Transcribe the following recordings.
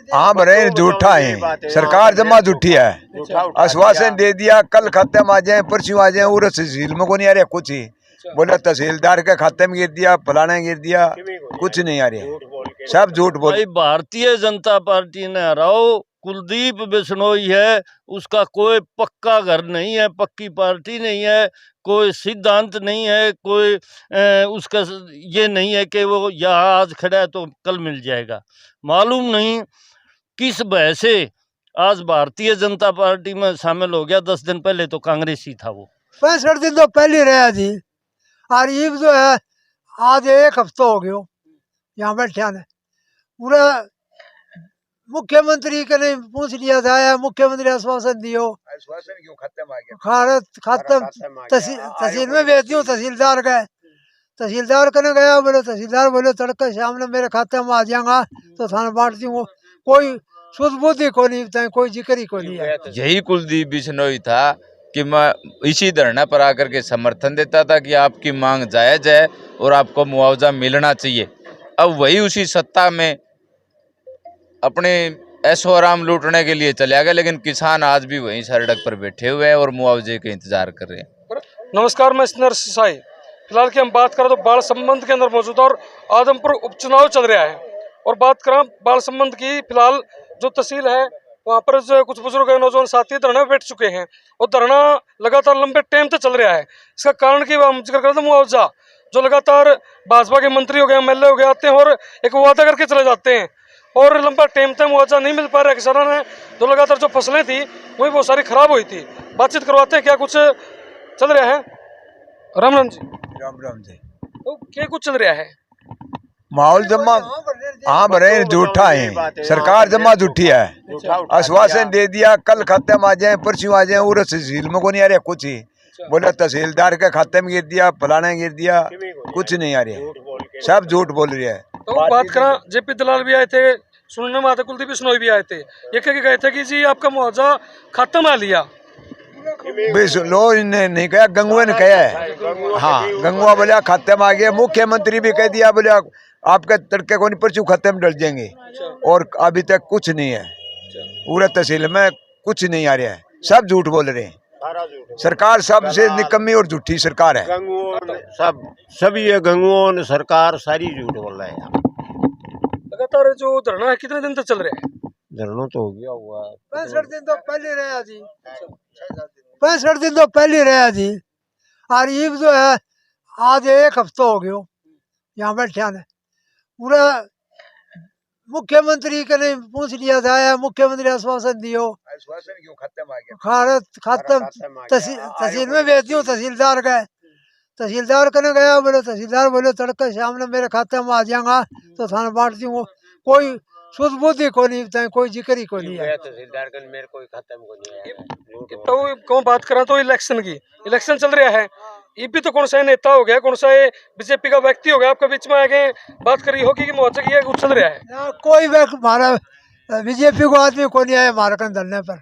हाँ भरे झूठा है, सरकार जमा झूठी है। आश्वासन दे दिया कल खाते में आ जाए, परसों आ जाए, और तहसील में को नहीं आ रहा कुछ ही। बोले तहसीलदार के खाते में गिर दिया, फलाने गिर दिया, कुछ नहीं आ रहा, सब झूठ बोल। भारतीय जनता पार्टी ने हराओ, कुलदीप बिश्नोई है, उसका कोई पक्का घर नहीं है, पक्की पार्टी नहीं है, कोई सिद्धांत नहीं है, कोई उसका ये नहीं है कि वो यहाँ आज खड़ा है तो कल मिल जाएगा। मालूम नहीं किस भय से आज भारतीय जनता पार्टी में शामिल हो गया। 10 दिन पहले तो कांग्रेसी था वो। 65 दिन तो पहले रहा जी, और ये जो है आज 1 हफ्ता हो गया यहाँ बैठा ने। पूरा मुख्यमंत्री के नहीं पूछ लिया जाए, मुख्यमंत्री आश्वासन दियो, आश्वासन क्यों खत्म आ गया? खत्म तहसील में भेज दियो, तहसीलदार गए, तहसीलदार कने गया, बोले तहसीलदार बोले तड़के शाम ने मेरे खाते में आ जाएगा तो थाना बांट दूंगा। कोई शुद्ध बुद्धि को नहीं, कोई जिक्र ही को नहीं है। यही कुलदीप बिश्नोई था कि मैं इसी धरना पर आकर के समर्थन देता था कि आपकी मांग जायज है और आपको मुआवजा मिलना चाहिए। अब वही उसी सत्ता में अपने ऐशो आराम लूटने के लिए चले गए, लेकिन किसान आज भी वहीं सड़क पर बैठे हुए हैं और मुआवजे के इंतजार कर रहे हैं। नमस्कार, मैं नरस साई। फिलहाल की हम बात करें तो बाल संबंध के अंदर मौजूद और आदमपुर उपचुनाव चल रहा है। और बात करें बाल संबंध की, फिलहाल जो तहसील है वहाँ पर जो कुछ बुजुर्ग नौजवान साथी धरना बैठ चुके हैं और धरना लगातार लंबे टाइम से चल रहा है। इसका कारण की हम जिक्र करें तो मुआवजा जो लगातार भाजपा के मंत्री हो गए, MLA हो गए, आते हैं और एक वादा करके चले जाते हैं और लंबा टाइम तक मुआवजा नहीं मिल पा रहा है किसानों ने। जो लगातार जो फसलें थी वही बहुत सारी खराब हुई थी। बातचीत करवाते हैं क्या कुछ चल रहा है। राम राम जी। राम राम जी। तो क्या कुछ चल रहा है? माहौल जमा हाँ भरे झूठा है, सरकार जमा झूठी है। आश्वासन दे दिया कल खाते में आ जाए, परसों आ जाए, और तहसील में को नहीं आ रहा कुछ ही। बोले तहसीलदार के खाते में गिर दिया, फलाने गिर दिया, कुछ नहीं आ रहा, सब झूठ बोल रही है। तो बात करें JP दलाल भी आए थे, सुनने में आता कुलदीप बिश्नोई भी आए थे, ये कह के गए थे कि जी आपका मुआवजा खत्म आ लिया। लो ने नहीं कहा, गंगुआ ने कहा है। हाँ, गंगुआ बोला खाते में आ गया, मुख्यमंत्री भी कह दिया बोले आपके तड़के को नहीं परसों खाते में डल जाएंगे, और अभी तक कुछ नहीं है। पूरा तहसील में कुछ नहीं आ रहा है, सब झूठ बोल रहे हैं। सरकार सबसे निकम्मी और झूठी सरकार है। सभी ये गंगुओं सरकार सारी झूठ बोल रहा है। लगातार जो धरना है कितने दिन तक चल रहा है? धरना तो हो गया हुआ 65 दिन तो पहले रहा जी, 65 दिन तो पहले रहा जी, और ये जो है आज 1 हफ्ता हो गया यहाँ बैठा ने। पूरा मुख्यमंत्री के नहीं पूछ लिया जाए, मुख्यमंत्री आश्वासन दियो, आश्वासन क्यों खत्म आ गया? खत्म तहसील में भेज दियो, तहसीलदार गए, तहसीलदार कने गया, बोले तहसीलदार बोले तड़के शाम ने मेरे खाते में आ जाएगा तो थाना बांट दूंगा। कोई शुद्ध बुद्धि को नहीं, कोई जिक्र ही को नहीं है। तहसीलदार का मेरे कोई खत्म को नहीं है। तो कौन बात करें तो इलेक्शन की, इलेक्शन चल रहा है, ये भी तो कौन सा नेता हो गया, कौन सा BJP का व्यक्ति हो गया आपके बीच में आगे बात करी होगी कि मुआवजे की कुछ चल रहा है? ना कोई हमारा BJP को आदमी को नहीं आया हमारे कन धरने पर।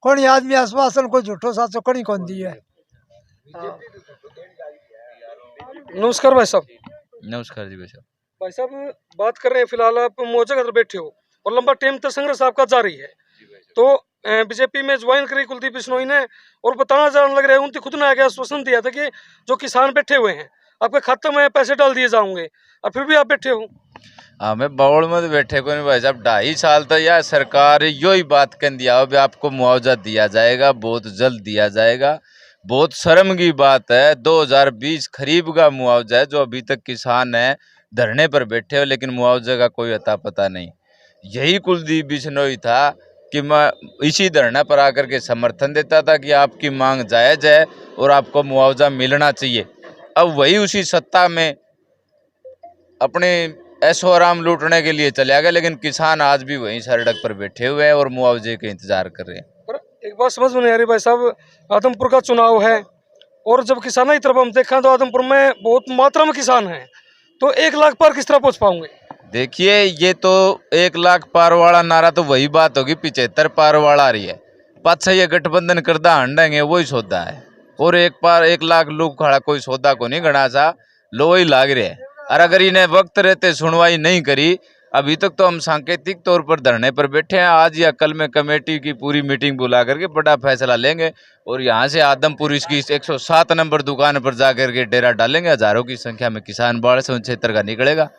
कौन आदमी आश्वासन को झूठो साचो कहीं कौन दी है। नमस्कार भाई साहब। नमस्कार जी भाई साहब। भाई साहब बात कर रहे हैं, फिलहाल आप मुआवजे का बैठे हो और लंबा टाइम तक संघर्ष आपका जारी है। तो BJP में ज्वाइन करी कुलदीप बिश्नोई ने और बताना जान लग रहा है उनकी खुद ने आगे आश्वासन दिया था कि जो किसान बैठे हुए हैं आपके खाते में पैसे डाल दिए जाओगे, और फिर भी आप बैठे हो। हाँ, मैं बावड़ में बैठे को नहीं भाई साहब। 2.5 साल तक यह सरकार यो ही बात कह दिया अब आपको मुआवजा दिया जाएगा, बहुत जल्द दिया जाएगा। बहुत शर्म की बात है, 2020 खरीफ का मुआवजा है जो अभी तक किसान है धरने पर बैठे हो, लेकिन मुआवजे का कोई अता पता नहीं। यही कुलदीप बिश्नोई था कि मैं इसी धरना पर आकर के समर्थन देता था कि आपकी मांग जायज है और आपको मुआवजा मिलना चाहिए। अब वही उसी सत्ता में अपने ऐशो आराम लूटने के लिए चले गए, लेकिन किसान आज भी वहीं सड़क पर बैठे हुए हैं और मुआवजे के इंतजार कर रहे हैं। पर एक बात समझ में नहीं आ रही भाई साहब, आदमपुर का चुनाव है और जब किसानों की तरफ हम देखा तो आदमपुर में बहुत मात्रा में किसान हैं, तो 1 लाख पर किस तरह पहुँच पाओगे? देखिए, ये तो 1 लाख पार वाला नारा तो वही बात होगी 75 पार वाला आ रही है। 5-6 ये गठबंधन करदा हंडेंगे वही सौदा है, और 1 लाख लोग खड़ा कोई सौदा को नहीं गणा सा लो वही लाग रहे है। और अगर इन्हें वक्त रहते सुनवाई नहीं करी, अभी तक तो हम सांकेतिक तौर पर धरने पर बैठे हैं। आज या कल में कमेटी की पूरी मीटिंग बुला करके बड़ा फैसला लेंगे और यहाँ से आदमपुर इसकी 107 नंबर दुकान पर जाकर के डेरा डालेंगे। हजारों की संख्या में किसान बाढ़ से उन क्षेत्र का निकलेगा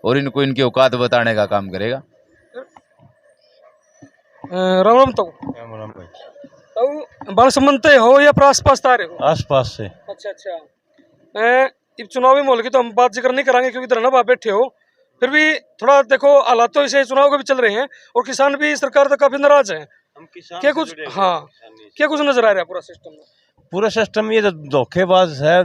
और इनको इनकी औकात बताने का काम करेगा। राम राम तो बाल संबंध तय हो या आस पास आ रहे हो? आस पास से। अच्छा अच्छा। इस चुनावी माहौल की तो हम बात जिक्र नहीं करांगे क्योंकि धरना आप बैठे हो, फिर भी थोड़ा देखो हालात तो ऐसे चुनाव के भी चल रहे हैं और किसान भी सरकार तक काफी नाराज है। क्या कुछ क्या कुछ नजर आ रहा है पूरा सिस्टम में? पूरा सिस्टम ये तो धोखेबाज है,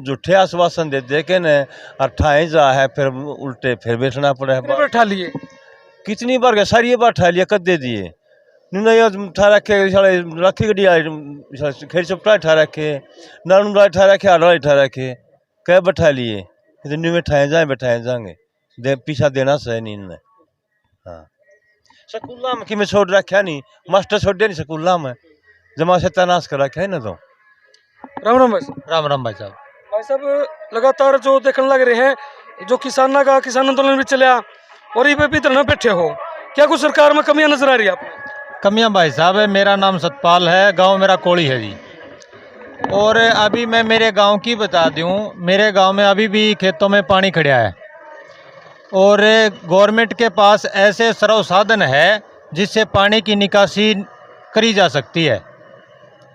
झूठे आश्वासन दे के न अट्ठाई जा है, फिर उल्टे फिर बैठना पड़ा है। बैठा लिए कितनी बार गया सारी बार ठा लिया, कद दे दिए नहीं ठा रखे रखी गड्डी खेल चपटा ठा रखे नानू ठा रखे आड़ा ठा रखे कह बैठा लिए इतनी में ठाए जाए बैठाए जाएंगे पीछा देना सही नहीं इन्हें। हाँ स्कूल में कि मैं छोड़ रखा नहीं, मास्टर छोड़ दिया नहीं स्कूल में, जमा से तनाश कर रखा है ना। तो राम राम भाई। राम राम भाई साहब। भाई साहब लगातार जो देखने लग रहे हैं जो किसान आंदोलन भी चला और ये भी धरना बैठे हो, क्या कुछ सरकार में कमियां नजर आ रही है आपको? कमियां भाई साहब है, मेरा नाम सतपाल है, गांव मेरा कोड़ी है जी। और अभी मैं मेरे गांव की बता दूं, मेरे गांव में अभी भी खेतों में पानी खड़ा है और गवर्नमेंट के पास ऐसे सर्व साधन है जिससे पानी की निकासी करी जा सकती है।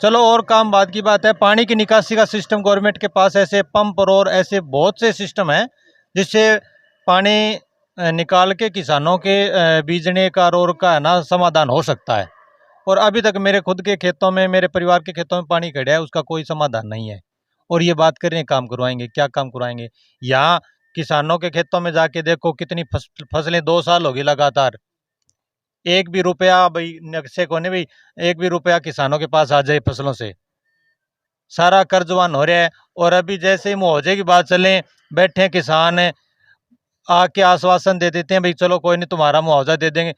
चलो और काम बाद की बात है, पानी की निकासी का सिस्टम गवर्नमेंट के पास ऐसे पंप और ऐसे बहुत से सिस्टम हैं जिससे पानी निकाल के किसानों के बीजने का रोर का है ना समाधान हो सकता है। और अभी तक मेरे खुद के खेतों में, मेरे परिवार के खेतों में पानी खड़ा है, उसका कोई समाधान नहीं है। और ये बात करें काम करवाएंगे, क्या काम करवाएंगे? यहाँ किसानों के खेतों में जाके देखो कितनी फसलें 2 साल हो गई लगातार, एक भी रुपया भाई नक्शे को नहीं भाई, एक भी रुपया किसानों के पास आ जाए फसलों से, सारा कर्जवान हो रहा है। और अभी जैसे ही मुआवजे की बात चले, बैठे हैं किसान आके आश्वासन दे देते हैं भाई चलो कोई नहीं तुम्हारा मुआवजा दे देंगे।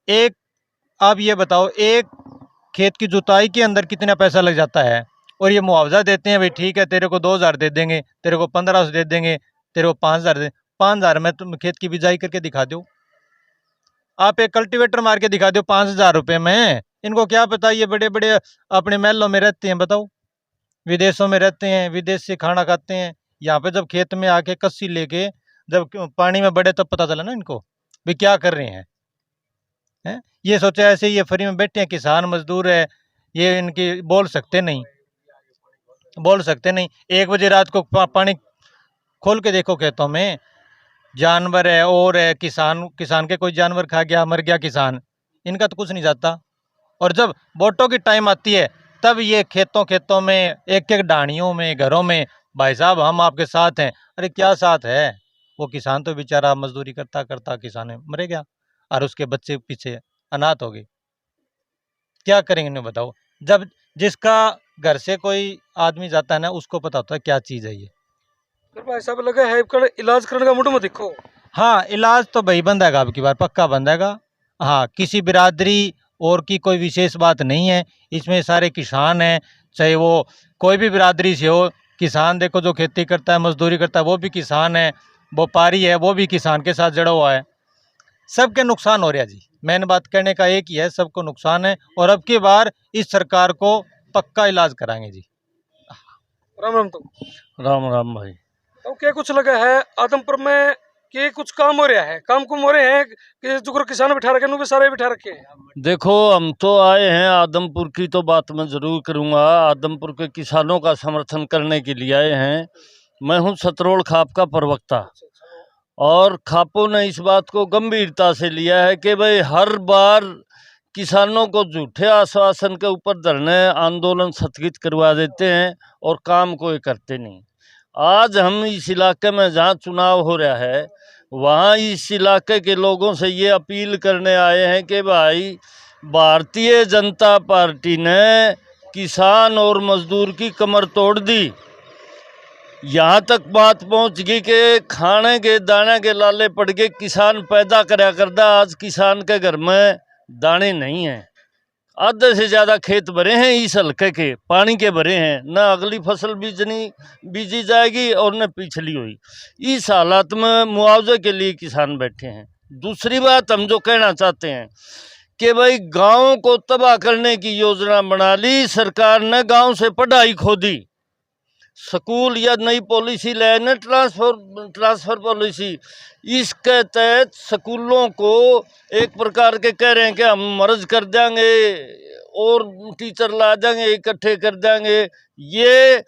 एक आप ये बताओ, एक खेत की जुताई के अंदर कितना पैसा लग जाता है और ये मुआवजा देते हैं भाई ठीक है तेरे को 2000 दे देंगे, तेरे को 1500 दे देंगे, तेरे को 5000 दे। 5000 में तुम खेत की बिजाई करके दिखा दो, आप एक कल्टीवेटर मार के दिखा दो 5000 रुपये में। इनको क्या पता, ये बड़े बड़े अपने महलों में रहते हैं, बताओ विदेशों में रहते हैं, विदेश से खाना खाते हैं, यहाँ पे जब खेत में आके कस्सी लेके जब पानी में बढ़े तब पता चला ना इनको भी क्या कर रहे हैं। ये सोचा ऐसे ये फ्री में बैठे हैं, किसान मजदूर है, ये इनकी बोल सकते नहीं। 1 बजे रात को पानी खोल के देखो खेतों में, जानवर है और है, किसान के कोई जानवर खा गया मर गया किसान, इनका तो कुछ नहीं जाता। और जब वोटों की टाइम आती है तब ये खेतों में एक एक डाणियों में घरों में भाई साहब हम आपके साथ हैं। अरे क्या साथ है, वो किसान तो बेचारा मजदूरी करता करता किसान मर गया और उसके बच्चे पीछे अनाथ हो गए, क्या करेंगे इन्हें बताओ। जब जिसका घर से कोई आदमी जाता है ना उसको पता होता है क्या चीज़ है ये। भाई साहब लगा है इलाज करने का मुंडो में देखो। हाँ इलाज तो भाई बंदेगा, अब की बार पक्का बंदेगा। हाँ किसी बिरादरी और की कोई विशेष बात नहीं है, इसमें सारे किसान हैं, चाहे वो कोई भी बिरादरी से हो। किसान देखो जो खेती करता है मजदूरी करता है वो भी किसान है, व्यापारी है वो भी किसान के साथ जुड़ा हुआ है, सबके नुकसान हो रहा है जी। मैंने बात करने का एक ही है, सबको नुकसान है। और अब की बार इस सरकार को पक्का इलाज कराएंगे जी। राम राम। तो राम राम भाई। तो क्या कुछ लगा है आदमपुर में कि कुछ काम हो रहा है, काम कुम हो रहे हैं कि जो किसान बिठा रखे हैं सारे बिठा रखे हैं? देखो हम तो आए हैं आदमपुर की तो बात मैं ज़रूर करूँगा, आदमपुर के किसानों का समर्थन करने के लिए आए हैं। मैं हूँ सतरोड़ खाप का प्रवक्ता और खापों ने इस बात को गंभीरता से लिया है कि भाई हर बार किसानों को झूठे आश्वासन के ऊपर धरने आंदोलन स्थगित करवा देते हैं और काम कोई करते नहीं। आज हम इस इलाके में जहाँ चुनाव हो रहा है वहाँ इस इलाके के लोगों से ये अपील करने आए हैं कि भाई भारतीय जनता पार्टी ने किसान और मजदूर की कमर तोड़ दी। यहाँ तक बात पहुँच गई कि खाने के दाने के लाले पड़ के किसान पैदा करा करता, आज किसान के घर में दाने नहीं हैं। आधे से ज़्यादा खेत भरे हैं इस हल्के के, पानी के भरे हैं, न अगली फसल बीजी जाएगी और न पिछली हुई। इस हालात में मुआवजे के लिए किसान बैठे हैं। दूसरी बात हम जो कहना चाहते हैं कि भाई गाँव को तबाह करने की योजना बना ली सरकार ने, गांव से पढ़ाई खो दी। स्कूल या नई पॉलिसी लाए ना, ट्रांसफर पॉलिसी, इसके तहत स्कूलों को एक प्रकार के कह रहे हैं कि हम मर्ज कर देंगे और टीचर ला देंगे, इकट्ठे कर देंगे। ये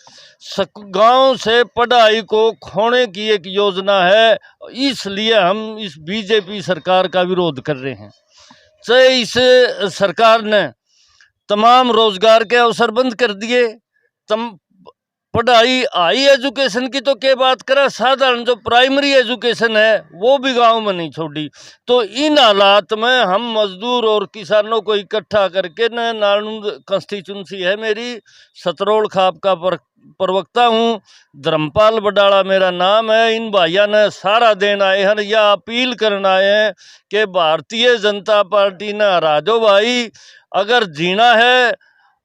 गांव से पढ़ाई को खोने की एक योजना है, इसलिए हम इस बीजेपी सरकार का विरोध कर रहे हैं। चाहे इस सरकार ने तमाम रोजगार के अवसर बंद कर दिए, पढ़ाई हाई एजुकेशन की तो क्या बात करें, साधारण जो प्राइमरी एजुकेशन है वो भी गांव में नहीं छोड़ी। तो इन हालात में हम मजदूर और किसानों को इकट्ठा करके न, नालंद कंस्टिट्यूंसी है मेरी, सतरोड़ खाप का प्रवक्ता हूँ, धर्मपाल बडाला मेरा नाम है। इन भाइयों ने सारा दिन आए हैं, या अपील करना है कि भारतीय जनता पार्टी ने हरा दो भाई। अगर जीना है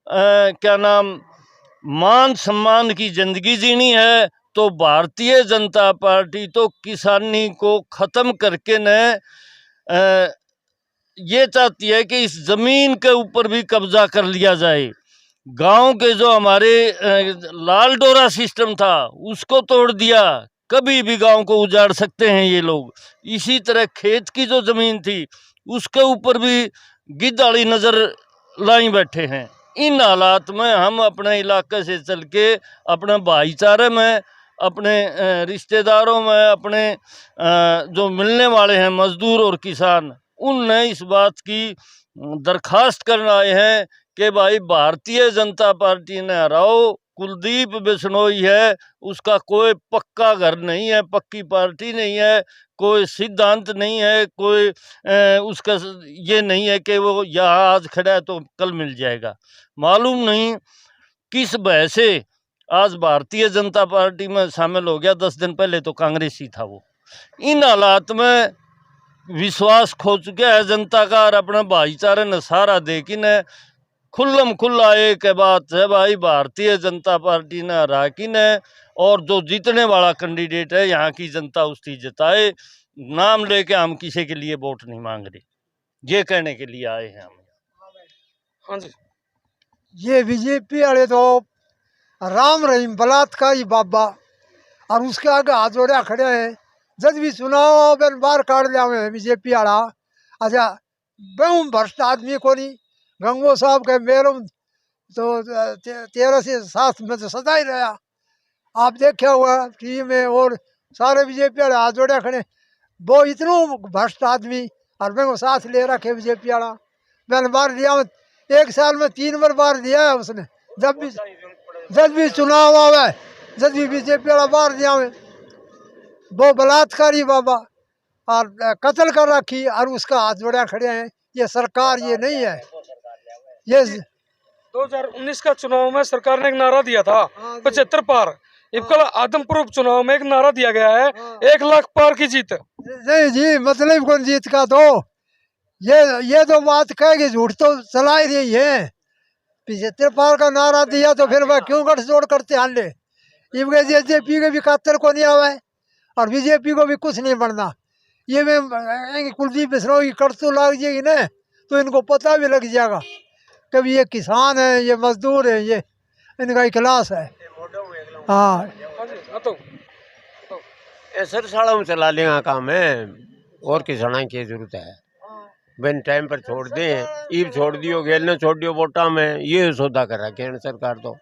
क्या नाम मान सम्मान की जिंदगी जीनी है तो भारतीय जनता पार्टी तो किसानी को खत्म करके न ये चाहती है कि इस जमीन के ऊपर भी कब्जा कर लिया जाए। गांव के जो हमारे लाल डोरा सिस्टम था उसको तोड़ दिया, कभी भी गांव को उजाड़ सकते हैं ये लोग। इसी तरह खेत की जो जमीन थी उसके ऊपर भी गिद्दाड़ी नजर लाई बैठे हैं। इन हालात में हम अपने इलाके से चल के अपने भाईचारे में, अपने रिश्तेदारों में, अपने जो मिलने वाले हैं मजदूर और किसान, उनने इस बात की दरखास्त करने आए हैं कि भाई भारतीय जनता पार्टी ने हराओ। कुलदीप बिश्नोई है, उसका कोई पक्का घर नहीं है, पक्की पार्टी नहीं है, कोई सिद्धांत नहीं है, कोई उसका ये नहीं है कि वो यहाँ आज खड़ा है तो कल मिल जाएगा। मालूम नहीं किस भय से आज भारतीय जनता पार्टी में शामिल हो गया, 10 दिन पहले तो कांग्रेसी था वो। इन हालात में विश्वास खो चुका है जनता का, और अपने भाईचारे ने सहारा दे कि न खुल्लम खुल्ला एक बात है भाई, भारतीय जनता पार्टी ने हरा कि न, और जो जीतने वाला कैंडिडेट है यहाँ की जनता उसकी जिताए। नाम लेके हम किसी के लिए वोट नहीं मांग रहे, ये कहने के लिए आए हैं हम। हाँ जी, ये बीजेपी वाले तो राम रहीम बलात्कारी बाबा और उसके आगे हाथ जोड़ा खड़े हैं। जब भी चुनाव बार काट लिया हमें बीजेपी वाला। अच्छा बहु भ्रष्ट आदमी को नहीं, गंगो साहब के मेरे तो 13 से 7 में तो सदा ही रहा, आप देखा हुआ टीवी में, और सारे बीजेपी वाले हाथ जोड़े खड़े। वो इतना भ्रष्ट आदमी और मैं साथ ले रखे बीजेपी वाला। मैंने बार दिया, 1 साल में 3 बार दिया है उसने। जब भी चुनाव आवे, जब भी बीजेपी वाला बार दिया में, वो बलात्कारी बाबा और कत्ल कर रखी और उसका हाथ जोड़ा खड़े हैं। ये सरकार ये नहीं है। ये 2019 का चुनाव में सरकार ने एक नारा दिया था 75 पार। कल आदमपुर उपचुनाव में एक नारा दिया गया है 1 लाख पार की जीत। नहीं जी, मतलब कौन जीत का, तो ये तो बात कहेगी, झूठ तो चला ही रही है। 75 पार का नारा दिया तो फिर वह क्यों गठजोड़ करते हाले। जेजेपी के भी कातर को नहीं आवे और बीजेपी को भी कुछ नहीं बनना। ये में कुलदीप बिश्नोई की करतू लग जाएगी ना तो इनको पता भी लग जाएगा कभी ये किसान है, ये मजदूर है, ये इनका इखलास है। हाँ सर साड़ा में चला लेगा काम है, और किसाना की जरूरत है। बिन टाइम पर छोड़ दें, ईब छोड़ दियो, गेल ने छोड़ दियो वोटा में, ये सौदा कर रहा है सरकार। तो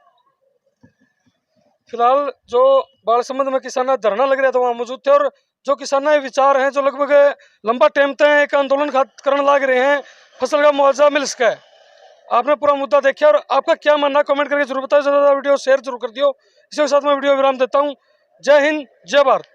फिलहाल जो बालसमंद में किसान धरना लग रहा था वहाँ मौजूद थे, और जो किसान विचार हैं जो लगभग लंबा टाइम तक एक आंदोलन करने लग रहे हैं फसल का मुआवजा मिल सके। आपने पूरा मुद्दा देखा और आपका क्या मानना कमेंट करके जरूर बताओ। ज़्यादा वीडियो शेयर जरूर कर दियो। इसी के साथ मैं वीडियो विराम देता हूँ। जय हिंद, जय भारत।